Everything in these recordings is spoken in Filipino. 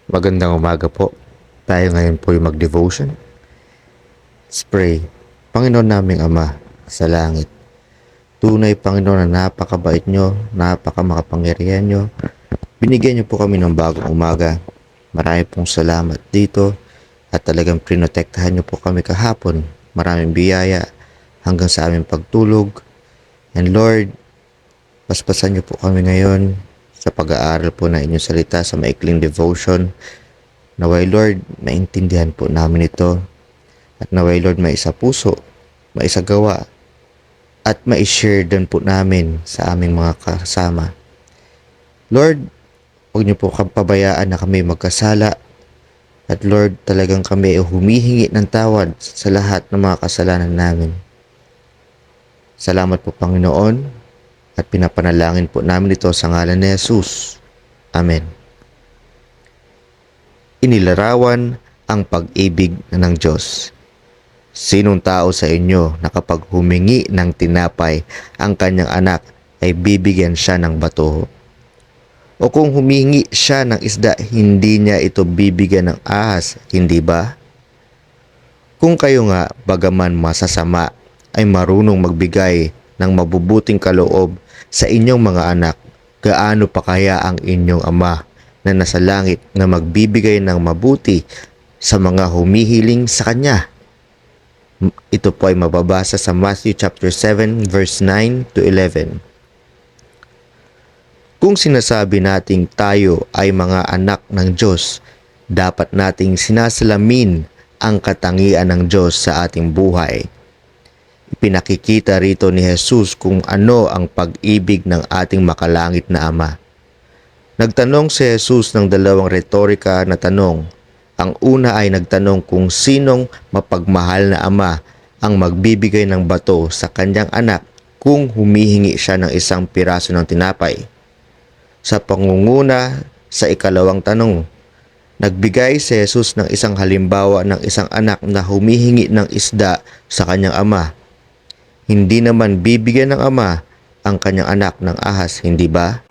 Magandang umaga po. Tayo ngayon po yung mag-devotion. Let's pray. Panginoon naming Ama sa langit, tunay Panginoon na napakabait nyo, napakamakapangyarihan nyo. Binigyan nyo po kami ng bagong umaga. Marami pong salamat dito at talagang prinotektahan nyo po kami kahapon. Maraming biyaya hanggang sa aming pagtulog. And Lord, paspasan nyo po kami ngayon sa pag-aaral po ng inyong salita sa maikling devotion. Naway Lord, maintindihan po namin ito at naway Lord maisapuso, maisagawa at mai-share din po namin sa aming mga kasama. Lord, huwag niyo po pabayaan na kami magkasala at Lord, talagang kami humihingi ng tawad sa lahat ng mga kasalanan namin. Salamat po Panginoon at pinapanalangin po namin ito sa ngalan ni Jesus. Amen. Inilarawan ang pag-ibig ng Diyos. Sinong tao sa inyo na kapag humingi ng tinapay ang kanyang anak ay bibigyan siya ng bato? O kung humingi siya ng isda, hindi niya ito bibigyan ng ahas, hindi ba? Kung kayo nga, bagaman masasama, ay marunong magbigay ng mabubuting kaloob sa inyong mga anak, gaano pa kaya ang inyong Ama na nasa langit na magbibigay ng mabuti sa mga humihiling sa Kanya? Ito po ay mababasa sa Matthew chapter 7 verse 9 to 11. Kung sinasabi nating tayo ay mga anak ng Diyos, dapat nating sinasalamin ang katangian ng Diyos sa ating buhay. Ipinakikita rito ni Jesus kung ano ang pag-ibig ng ating makalangit na Ama. Nagtanong si Jesus ng dalawang retorika na tanong. Ang una ay nagtanong kung sinong mapagmahal na ama ang magbibigay ng bato sa kanyang anak kung humihingi siya ng isang piraso ng tinapay. Sa pangunguna sa ikalawang tanong, nagbigay si Jesus ng isang halimbawa ng isang anak na humihingi ng isda sa kanyang ama. Hindi naman bibigyan ng ama ang kanyang anak ng ahas, hindi ba?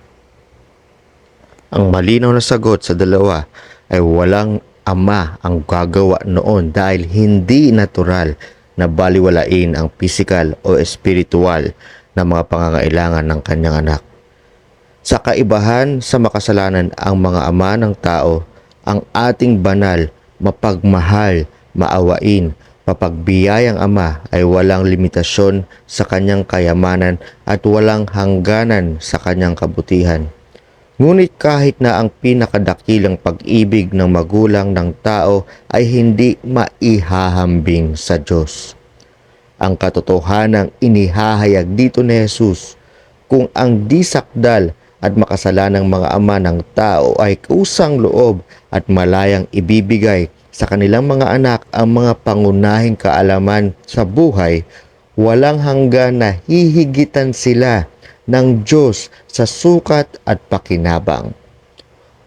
Ang malinaw na sagot sa dalawa ay walang ama ang gagawa noon dahil hindi natural na baliwalain ang pisikal o espiritual na mga pangangailangan ng kanyang anak. Sa kaibahan sa makasalanan ang mga ama ng tao, ang ating banal, mapagmahal, maawain, mapagbiyayang ama ay walang limitasyon sa kanyang kayamanan at walang hangganan sa kanyang kabutihan. Ngunit kahit na ang pinakadakilang pag-ibig ng magulang ng tao ay hindi maihahambing sa Diyos. Ang katotohanang inihahayag dito ni Jesus, kung ang disakdal at makasalanang mga ama ng tao ay kusang loob at malayang ibibigay sa kanilang mga anak ang mga pangunahing kaalaman sa buhay, walang hanggan na hihigitan sila ng Diyos sa sukat at pakinabang.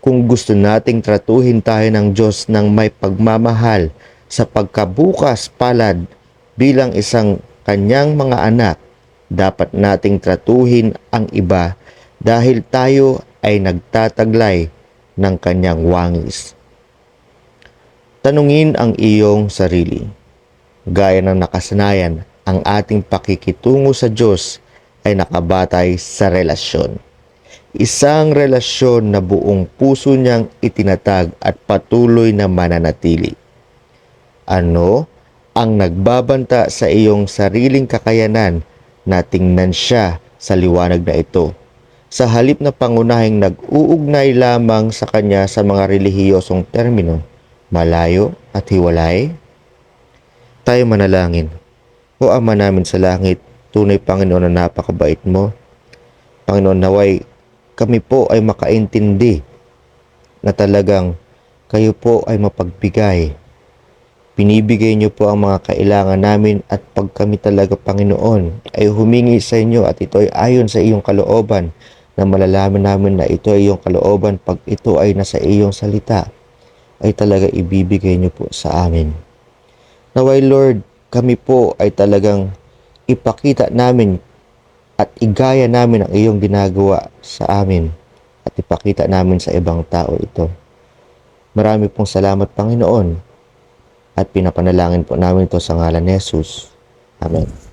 Kung gusto nating tratuhin tayo ng Diyos ng may pagmamahal sa pagkabukas palad bilang isang kanyang mga anak, dapat nating tratuhin ang iba dahil tayo ay nagtataglay ng kanyang wangis. Tanungin ang iyong sarili. Gaya ng nakasanayan, ang ating pakikitungo sa Diyos ay nakabatay sa relasyon. Isang relasyon na buong puso niyang itinatag at patuloy na mananatili. Ano ang nagbabanta sa iyong sariling kakayanan na tingnan siya sa liwanag na ito, sa halip na pangunahing nag-uugnay lamang sa kanya sa mga relihiyosong termino, malayo at hiwalay? Tayo manalangin. O Ama namin sa langit, tunay Panginoon na napakabait mo. Panginoon, naway kami po ay makaintindi na talagang kayo po ay mapagbigay. Binibigay niyo po ang mga kailangan namin at pag kami talaga Panginoon ay humingi sa inyo at ito ay ayon sa iyong kalooban na malalaman namin na ito ay iyong kalooban pag ito ay nasa iyong salita ay talaga ibibigay niyo po sa amin. Naway Lord, kami po ay talagang ipakita namin at igaya namin ang iyong ginagawa sa amin at ipakita namin sa ibang tao ito. Marami pong salamat, Panginoon, at pinapanalangin po namin ito sa ngalan ni Jesus. Amen.